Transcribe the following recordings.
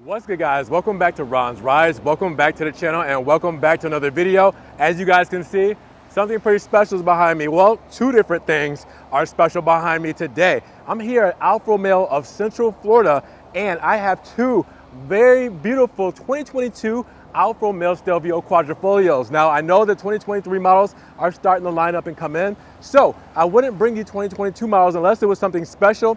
What's good, guys? Welcome back to Ron's Rides. Welcome back to the channel and welcome back to another video. As you guys can see, something pretty special is behind me. Well, two different things are special behind me today. I'm here at Alfa Romeo of Central Florida and I have two very beautiful 2022 Alfa Romeo Stelvio Quadrifoglios. Now, I know the 2023 models are starting to line up and come in, so I wouldn't bring you 2022 models unless it was something special.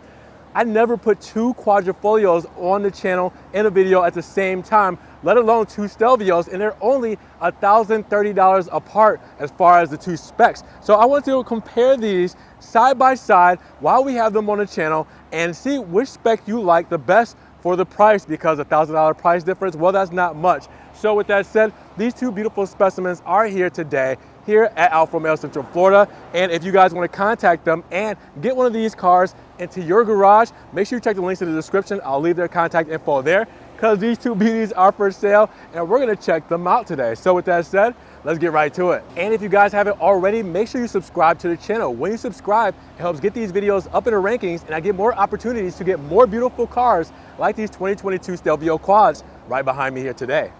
I never put two Quadrifoglios on the channel in a video at the same time, let alone two Stelvios, and they're only $1,030 apart as far as the two specs. So I want to compare these side by side while we have them on the channel and see which spec you like the best for the price, because $1,000 price difference, well, that's not much. So with that said, these two beautiful specimens are here today, here at Alfa Romeo Central Florida. And if you guys want to contact them and get one of these cars into your garage, make sure you check the links in the description. I'll leave their contact info there, because these two beauties are for sale and we're going to check them out today. So with that said, let's get right to it. And if you guys haven't already, make sure you subscribe to the channel. When you subscribe, it helps get these videos up in the rankings and I get more opportunities to get more beautiful cars like these 2022 Stelvio Quads right behind me here today.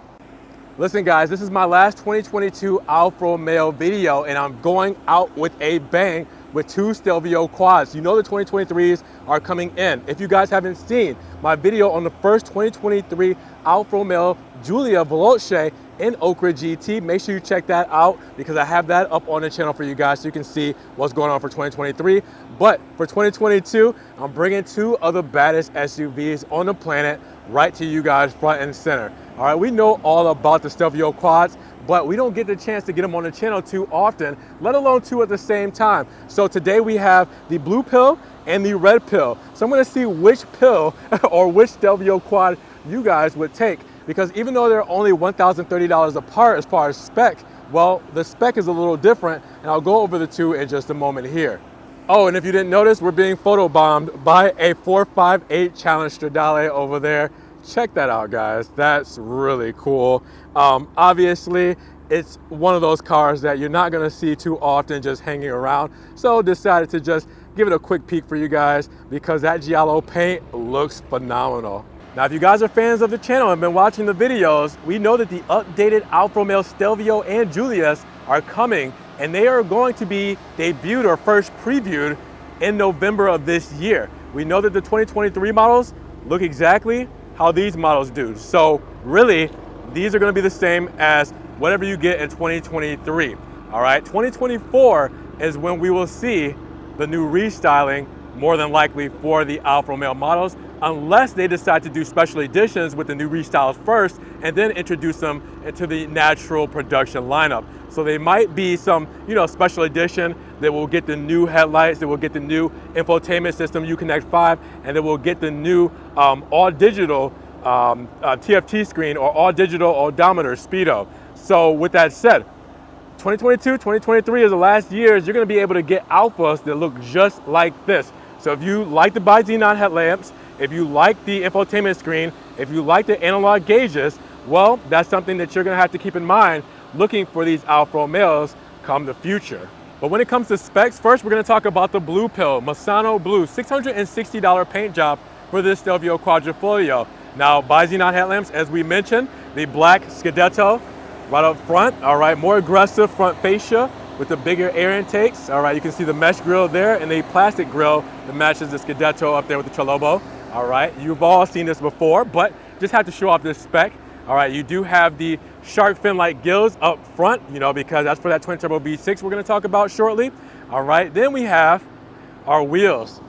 Listen guys, this is my last 2022 Alfa Romeo video and I'm going out with a bang with two Stelvio Quads. You know the 2023s are coming in. If you guys haven't seen my video on the first 2023 Alfa Romeo Giulia Veloce in Okra GT, make sure you check that out because I have that up on the channel for you guys so you can see what's going on for 2023. But for 2022, I'm bringing two of the baddest SUVs on the planet right to you guys front and center. All right, we know all about the Stelvio Quads, but we don't get the chance to get them on the channel too often, let alone two at the same time. So today we have the blue pill and the red pill. So I'm gonna see which pill or which Stelvio Quad you guys would take, because even though they're only $1,030 apart as far as spec, well, the spec is a little different, and I'll go over the two in just a moment here. Oh, and if you didn't notice, we're being photobombed by a 458 Challenge Stradale over there. Check that out, guys. That's really cool. Obviously, it's one of those cars that you're not gonna see too often just hanging around. So decided to just give it a quick peek for you guys because that giallo paint looks phenomenal. Now, if you guys are fans of the channel and been watching the videos, we know that the updated Alfa Romeo Stelvio and Giulias are coming, and they are going to be debuted or first previewed in November of this year. We know that the 2023 models look exactly how these models do. So really, these are gonna be the same as whatever you get in 2023, all right? 2024 is when we will see the new restyling more than likely for the Alfa Romeo models, unless they decide to do special editions with the new restyles first and then introduce them into the natural production lineup. So they might be some, special edition that will get the new headlights, that will get the new infotainment system, Uconnect 5, and then we'll get the new all digital TFT screen or all digital odometer Speedo. So with that said, 2022, 2023 is the last years you're gonna be able to get Alphas that look just like this. So if you like the bi-xenon headlamps, if you like the infotainment screen, if you like the analog gauges, well, that's something that you're gonna have to keep in mind looking for these Alfa Romeos come the future. But when it comes to specs, first we're gonna talk about the blue pill, Masano Blue, $660 paint job for this Stelvio Quadrifoglio. Now, bi-xenon headlamps, as we mentioned, the black Scudetto right up front, all right, more aggressive front fascia with the bigger air intakes. All right, you can see the mesh grille there and the plastic grille that matches the Scudetto up there with the Trellobo. All right, you've all seen this before, but just have to show off this spec. All right, you do have the shark fin-like gills up front, because that's for that twin turbo V6 we're gonna talk about shortly. All right, then we have our wheels.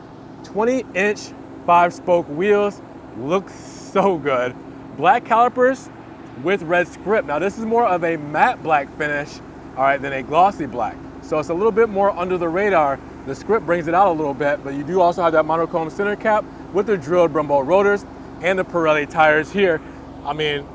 20-inch 5-spoke wheels, look so good. Black calipers with red script. Now this is more of a matte black finish, all right, than a glossy black. So it's a little bit more under the radar. The script brings it out a little bit, but you do also have that monochrome center cap with the drilled Brembo rotors and the Pirelli tires here. I mean,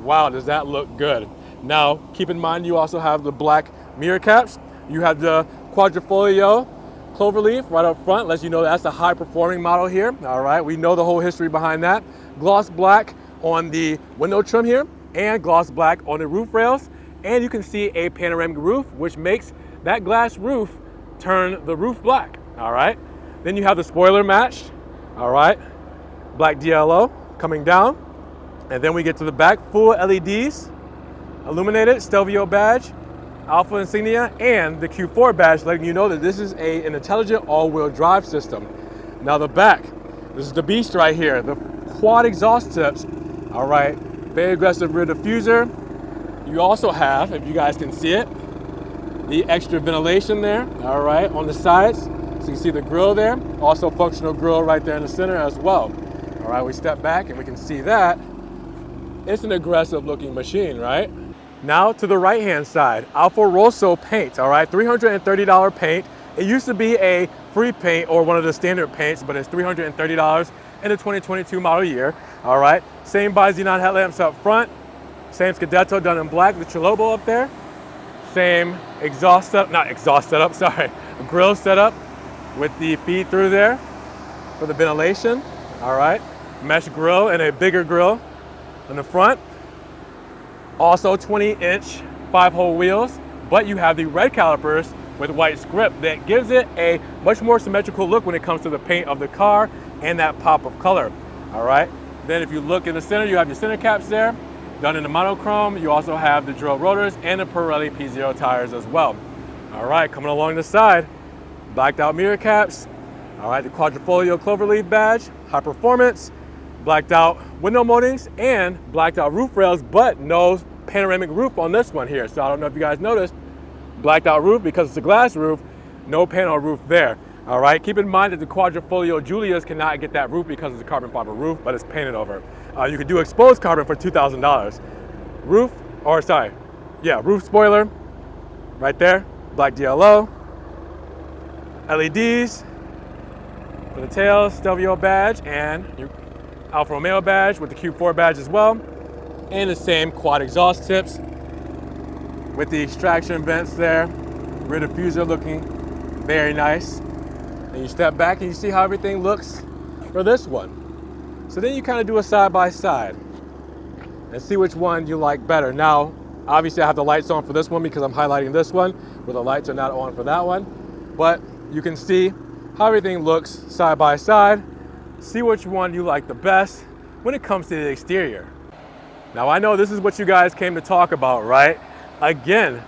wow, does that look good. Now, keep in mind, you also have the black mirror caps. You have the Quadrifoglio cloverleaf right up front, lets you know that's a high performing model here. All right, we know the whole history behind that. Gloss black on the window trim here and gloss black on the roof rails. And you can see a panoramic roof, which makes that glass roof turn the roof black, all right? Then you have the spoiler matched, all right? Black DLO coming down. And then we get to the back, full LEDs, illuminated, Stelvio badge, Alfa insignia, and the Q4 badge, letting you know that this is an intelligent all-wheel drive system. Now the back, this is the beast right here, the quad exhaust tips. All right, very aggressive rear diffuser. You also have, if you guys can see it, the extra ventilation there, all right, on the sides. So you see the grille there, also functional grille right there in the center as well. All right, we step back and we can see that. It's an aggressive looking machine, right? Now to the right-hand side, Alfa Rosso paint, all right, $330 paint. It used to be a free paint or one of the standard paints, but it's $330 in the 2022 model year, all right. Same bi-xenon headlamps up front, same Scudetto done in black, the Chalobo up there. Same exhaust setup, not exhaust setup, sorry, grill setup with the feed through there for the ventilation, all right. Mesh grill and a bigger grill in the front. Also 20-inch 5-hole wheels, but you have the red calipers with white script that gives it a much more symmetrical look when it comes to the paint of the car and that pop of color, all right. Then if you look in the center, you have your center caps there, done in the monochrome. You also have the drill rotors and the Pirelli P0 tires as well. All right, coming along the side, blacked out mirror caps, all right, the Quadrifoglio cloverleaf badge, high performance, blacked out window moldings and blacked out roof rails, but no panoramic roof on this one here. So I don't know if you guys noticed, blacked out roof because it's a glass roof, no panel roof there. All right, keep in mind that the Quadrifoglio Giulias cannot get that roof because it's a carbon fiber roof, but it's painted over. You can do exposed carbon for $2,000. Roof spoiler right there, black DLO, LEDs for the tail, Stelvio badge, and your Alfa Romeo badge with the Q4 badge as well, and the same quad exhaust tips with the extraction vents there, rear diffuser looking very nice. And you step back and you see how everything looks for this one. So then you kind of do a side by side and see which one you like better. Now, obviously I have the lights on for this one because I'm highlighting this one, where the lights are not on for that one. But you can see how everything looks side by side. See which one you like the best when it comes to the exterior. Now I know this is what you guys came to talk about, right? Again,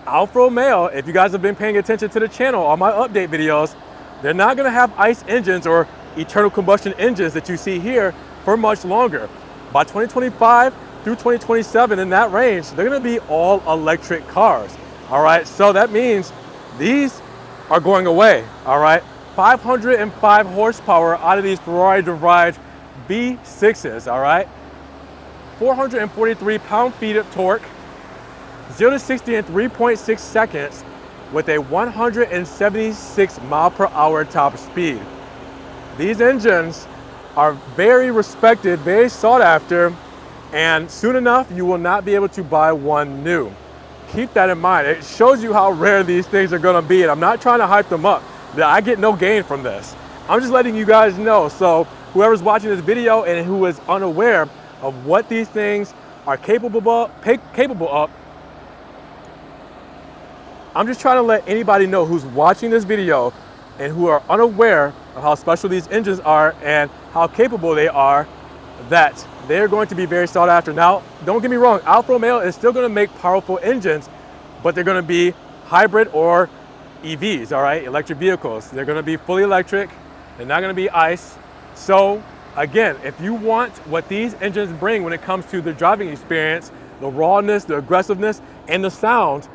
Alfa Romeo, if you guys have been paying attention to the channel on my update videos, they're not gonna have ICE engines or internal combustion engines that you see here for much longer. By 2025 through 2027, in that range, they're gonna be all electric cars, all right? So that means these are going away, all right? 505 horsepower out of these Ferrari-derived V6s, all right? 443 pound-feet of torque, 0 to 60 in 3.6 seconds with a 176 mile per hour top speed. These engines are very respected, very sought after, and soon enough, you will not be able to buy one new. Keep that in mind. It shows you how rare these things are gonna be, and I'm not trying to hype them up. I get no gain from this. I'm just letting you guys know. So whoever's watching this video and who is unaware of what these things are capable of, I'm just trying to let anybody know who's watching this video and who are unaware of how special these engines are and how capable they are, that they're going to be very sought after. Now, don't get me wrong, Alfa Romeo is still gonna make powerful engines, but they're gonna be hybrid or EVs, all right, electric vehicles. They're gonna be fully electric, they're not gonna be ICE. So again, if you want what these engines bring when it comes to the driving experience, the rawness, the aggressiveness, and the sound,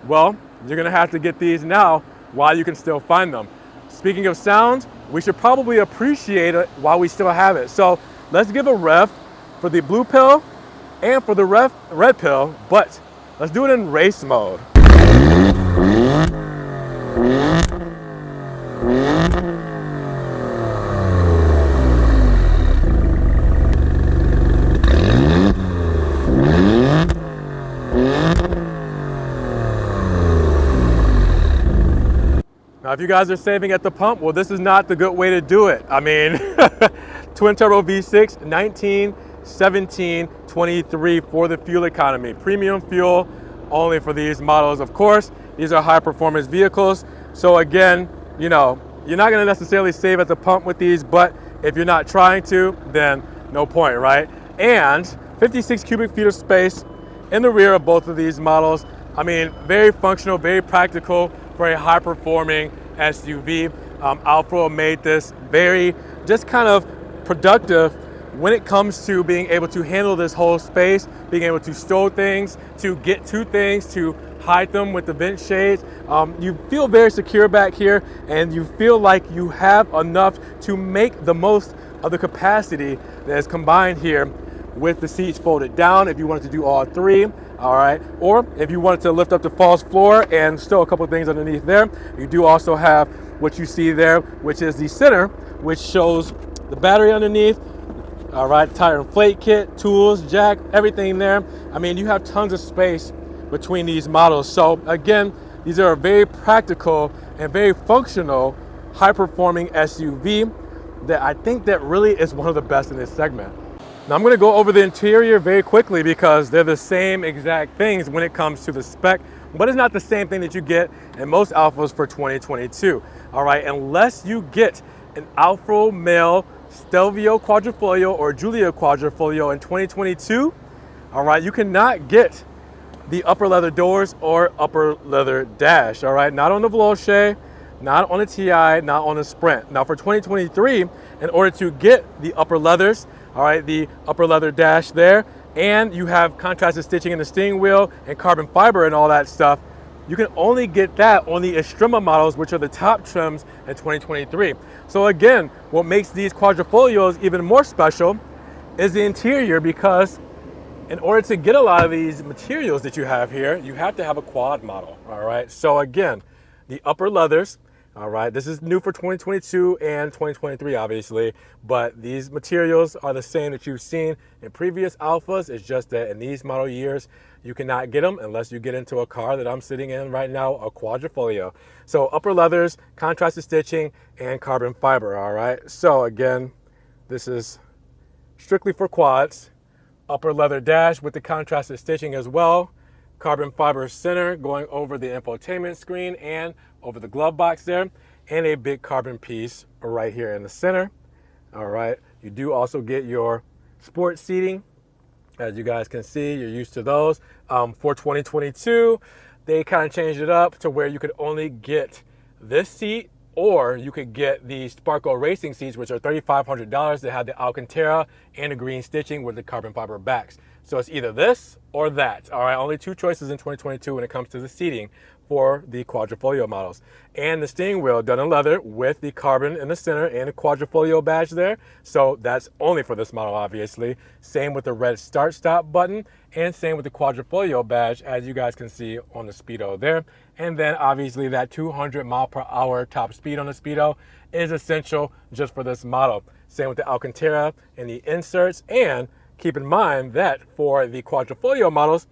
well, you're gonna have to get these now while you can still find them. Speaking of sound, we should probably appreciate it while we still have it. So let's give a rev for the blue pill and for the red pill, but let's do it in race mode. Now, if you guys are saving at the pump, well, this is not the good way to do it. I mean, twin turbo V6, 19, 17, 23 for the fuel economy. Premium fuel only for these models, of course. These are high performance vehicles. So again, you know, you're not gonna necessarily save at the pump with these, but if you're not trying to, then no point, right? and 56 cubic feet of space in the rear of both of these models. I mean, very functional, very practical for a high performing SUV. Alfa made this very just kind of productive when it comes to being able to handle this whole space, being able to stow things, to get to things, to hide them with the vent shades. You feel very secure back here, and you feel like you have enough to make the most of the capacity that is combined here with the seats folded down if you wanted to do all three, all right? Or if you wanted to lift up the false floor and stow a couple things underneath there, you do also have what you see there, which is the center, which shows the battery underneath, all right, tire inflate kit, tools, jack, everything there. I mean, you have tons of space between these models. So again, these are a very practical and very functional, high-performing SUV that I think that really is one of the best in this segment. Now I'm going to go over the interior very quickly because they're the same exact things when it comes to the spec, but it's not the same thing that you get in most Alfas for 2022. All right, unless you get an Alfa Romeo Stelvio Quadrifoglio or Giulia Quadrifoglio in 2022, all right, you cannot get the upper leather doors or upper leather dash, all right? Not on the Veloce, not on the TI, not on the Sprint. Now for 2023, in order to get the upper leathers, all right, the upper leather dash there, and you have contrasted stitching in the steering wheel and carbon fiber and all that stuff, you can only get that on the Extrema models, which are the top trims in 2023. So again, what makes these Quadrifoglios even more special is the interior, because in order to get a lot of these materials that you have here, you have to have a quad model, all right? So again, the upper leathers, all right, this is new for 2022 and 2023, obviously, but these materials are the same that you've seen in previous Alfas. It's just that in these model years, you cannot get them unless you get into a car that I'm sitting in right now, a Quadrifoglio. So upper leathers, contrasted stitching, and carbon fiber, all right? So again, this is strictly for quads. Upper leather dash with the contrasted stitching as well. Carbon fiber center going over the infotainment screen and over the glove box there. And a big carbon piece right here in the center. All right. You do also get your sports seating. As you guys can see, you're used to those. For 2022, they kind of changed it up to where you could only get this seat, or you could get the Sparko racing seats, which are $3,500. They have the Alcantara and the green stitching with the carbon fiber backs. So it's either this or that. All right, only two choices in 2022 when it comes to the seating for the Quadrifoglio models. And the steering wheel done in leather with the carbon in the center and the Quadrifoglio badge there. So that's only for this model, obviously. Same with the red start-stop button, and same with the Quadrifoglio badge, as you guys can see on the Speedo there. And then obviously that 200 mile per hour top speed on the Speedo is essential just for this model. Same with the Alcantara and the inserts. And keep in mind that for the Quadrifoglio models,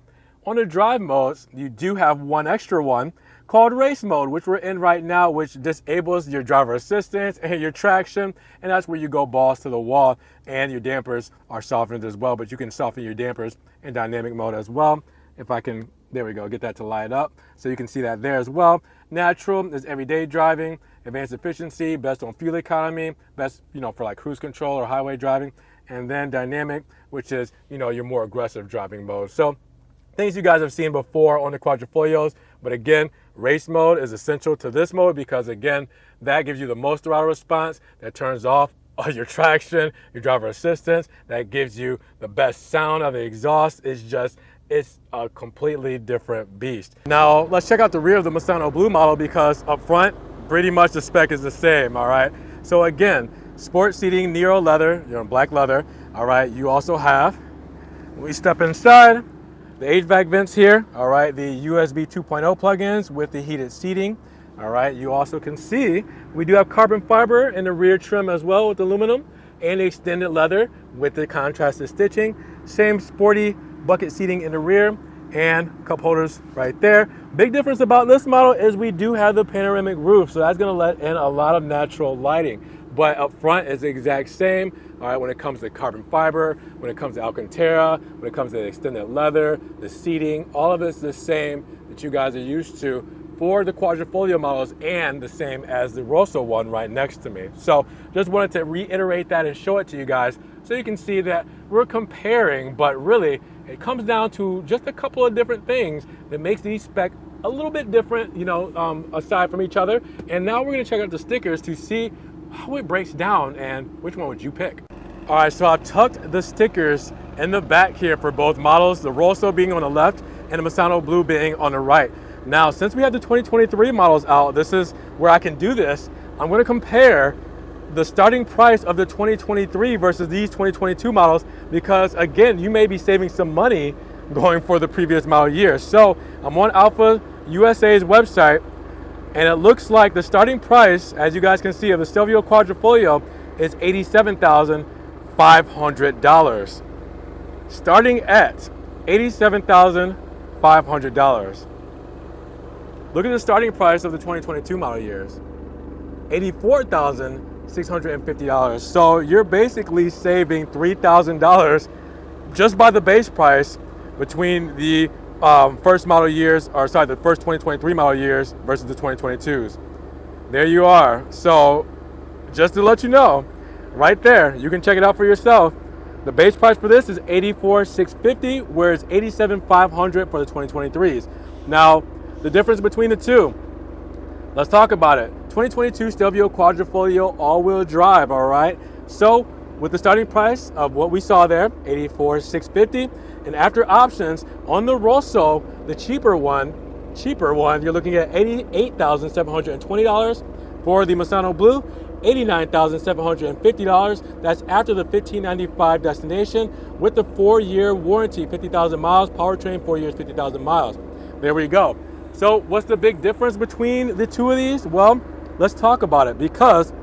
on the drive modes, you do have one extra one called race mode, which we're in right now, which disables your driver assistance and your traction. And that's where you go balls to the wall, and your dampers are softened as well, but you can soften your dampers in dynamic mode as well. If I can, there we go, get that to light up. So you can see that there as well. Natural is everyday driving, advanced efficiency, best on fuel economy, best, for like cruise control or highway driving. And then dynamic, which is, your more aggressive driving mode. So things you guys have seen before on the Quadrifoglios, but again, race mode is essential to this mode because again, that gives you the most throttle response, that turns off all your traction, your driver assistance, that gives you the best sound of the exhaust. It's a completely different beast. Now, let's check out the rear of the Mustang Blue model, because up front, pretty much the spec is the same, all right? So again, sport seating, Nero leather, black leather, all right? You also have, when we step inside, the HVAC vents here, all right? The USB 2.0 plugins with the heated seating, all right? You also can see we do have carbon fiber in the rear trim as well with aluminum, and extended leather with the contrasted stitching. Same sporty bucket seating in the rear and cup holders right there. Big difference about this model is we do have the panoramic roof, so that's gonna let in a lot of natural lighting. But up front is the exact same, all right, when it comes to carbon fiber, when it comes to Alcantara, when it comes to the extended leather, the seating, all of it's the same that you guys are used to for the Quadrifoglio models and the same as the Rosso one right next to me. So just wanted to reiterate that and show it to you guys so you can see that we're comparing, but really it comes down to just a couple of different things that makes these spec a little bit different, you know, aside from each other. And now we're gonna check out the stickers to see how it breaks down and which one would you pick. All right, so I've tucked the stickers in the back here for both models, the Rosso being on the left and the Misano Blue being on the right. Now, since we have the 2023 models out, this is where I can do this. I'm gonna compare the starting price of the 2023 versus these 2022 models because, again, you may be saving some money going for the previous model year. So I'm on Alfa USA's website, and it looks like the starting price, as you guys can see, of the Stelvio Quadrifoglio is $87,500. Starting at $87,500. Look at the starting price of the 2022 model years, $84,650. So you're basically saving $3,000 just by the base price between the first model years, or sorry, the first 2023 model years versus the 2022s. There you are. So just to let you know, right there, you can check it out for yourself. The base price for this is $84,650, whereas $87,500 for the 2023s. Now, the difference between the two, let's talk about it. 2022 Stelvio Quadrifoglio all-wheel drive, all right? So with the starting price of what we saw there, $84,650, and after options on the Rosso, the cheaper one, you're looking at $88,720. For the Misano Blue, $89,750. That's after the $1,595 destination with the 4-year warranty, 50,000 miles, powertrain 4 years, 50,000 miles. There we go. So what's the big difference between the two of these? Well, let's talk about it, because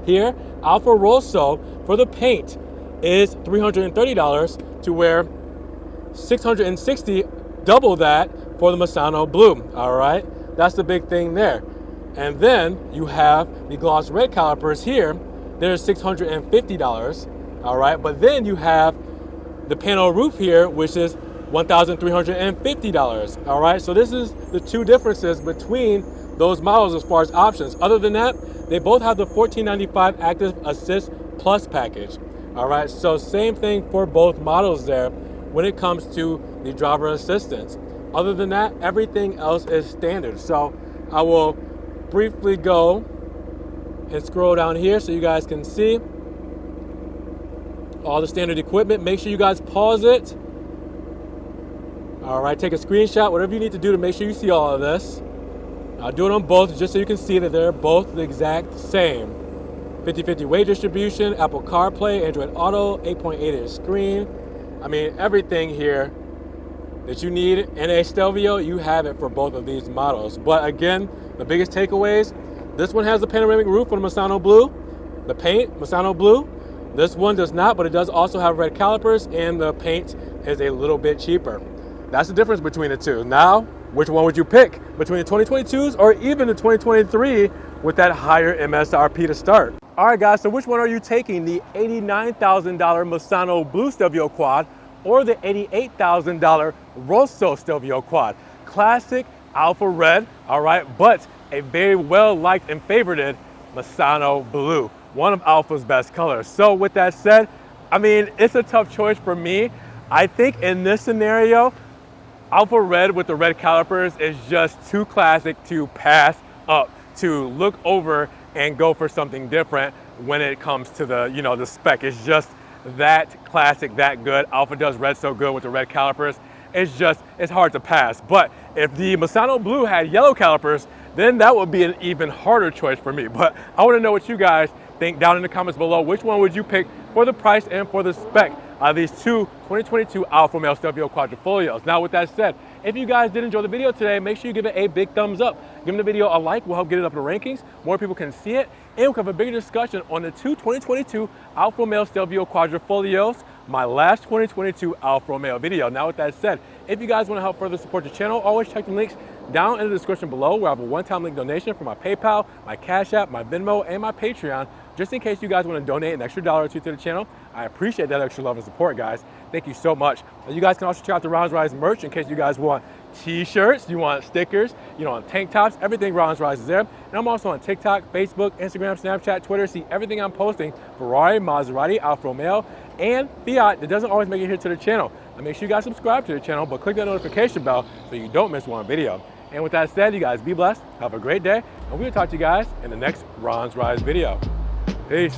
here, Alfa Rosso for the paint is $330 to where $660, double that for the Misano Blue, all right? That's the big thing there. And then you have the gloss red calipers here. There's $650, all right? But then you have the panel roof here, which is $1,350, all right? So this is the two differences between those models as far as options. Other than that, they both have the $1,495 Active Assist Plus package, all right? So same thing for both models there when it comes to the driver assistance. Other than that, everything else is standard. So I will briefly go and scroll down here so you guys can see all the standard equipment. Make sure you guys pause it. All right, take a screenshot, whatever you need to do to make sure you see all of this. I'll do it on both just so you can see that they're both the exact same. 50/50 weight distribution, Apple CarPlay, Android Auto, 8.8-inch screen. I mean, everything here that you need in a Stelvio, you have it for both of these models. But again, the biggest takeaways, this one has the panoramic roof on the Misano Blue, the paint, Misano Blue. This one does not, but it does also have red calipers, and the paint is a little bit cheaper. That's the difference between the two. Now, which one would you pick between the 2022s or even the 2023 with that higher MSRP to start? All right, guys, so which one are you taking? The $89,000 Misano Blue Stelvio Quad or the $88,000 Rosso Stelvio Quad? Classic Alfa Red, all right, but a very well-liked and favorited Misano Blue, one of Alfa's best colors. So with that said, I mean, it's a tough choice for me. I think in this scenario, Alfa Red with the red calipers is just too classic to pass up, to look over and go for something different when it comes to the, you know, the spec. It's just that classic, that good. Alfa does red so good with the red calipers. It's hard to pass. But if the Misano Blue had yellow calipers, then that would be an even harder choice for me. But I want to know what you guys think down in the comments below. Which one would you pick for the price and for the spec of these two 2022 Alfa Romeo Stelvio Quadrifoglios? Now, with that said, if you guys did enjoy the video today, make sure you give it a big thumbs up. Giving the video a like will help get it up in the rankings. More people can see it, and we'll have a bigger discussion on the two 2022 Alfa Romeo Stelvio Quadrifoglios, my last 2022 Alfa Romeo video. Now, with that said, if you guys want to help further support the channel, always check the links down in the description below, where I have a one-time link donation for my PayPal, my Cash App, my Venmo, and my Patreon, just in case you guys want to donate an extra $1 or $2 to the channel. I appreciate that extra love and support, guys. Thank you so much. And you guys can also check out the Ron's Rise merch in case you guys want t-shirts, you want stickers, you want tank tops, everything Ron's Rise is there. And I'm also on TikTok, Facebook, Instagram, Snapchat, Twitter. See everything I'm posting, Ferrari, Maserati, Alfa Romeo, and Fiat that doesn't always make it here to the channel. And make sure you guys subscribe to the channel, but click that notification bell so you don't miss one video. And with that said, you guys be blessed, have a great day, and we'll talk to you guys in the next Ron's Rise video. Peace.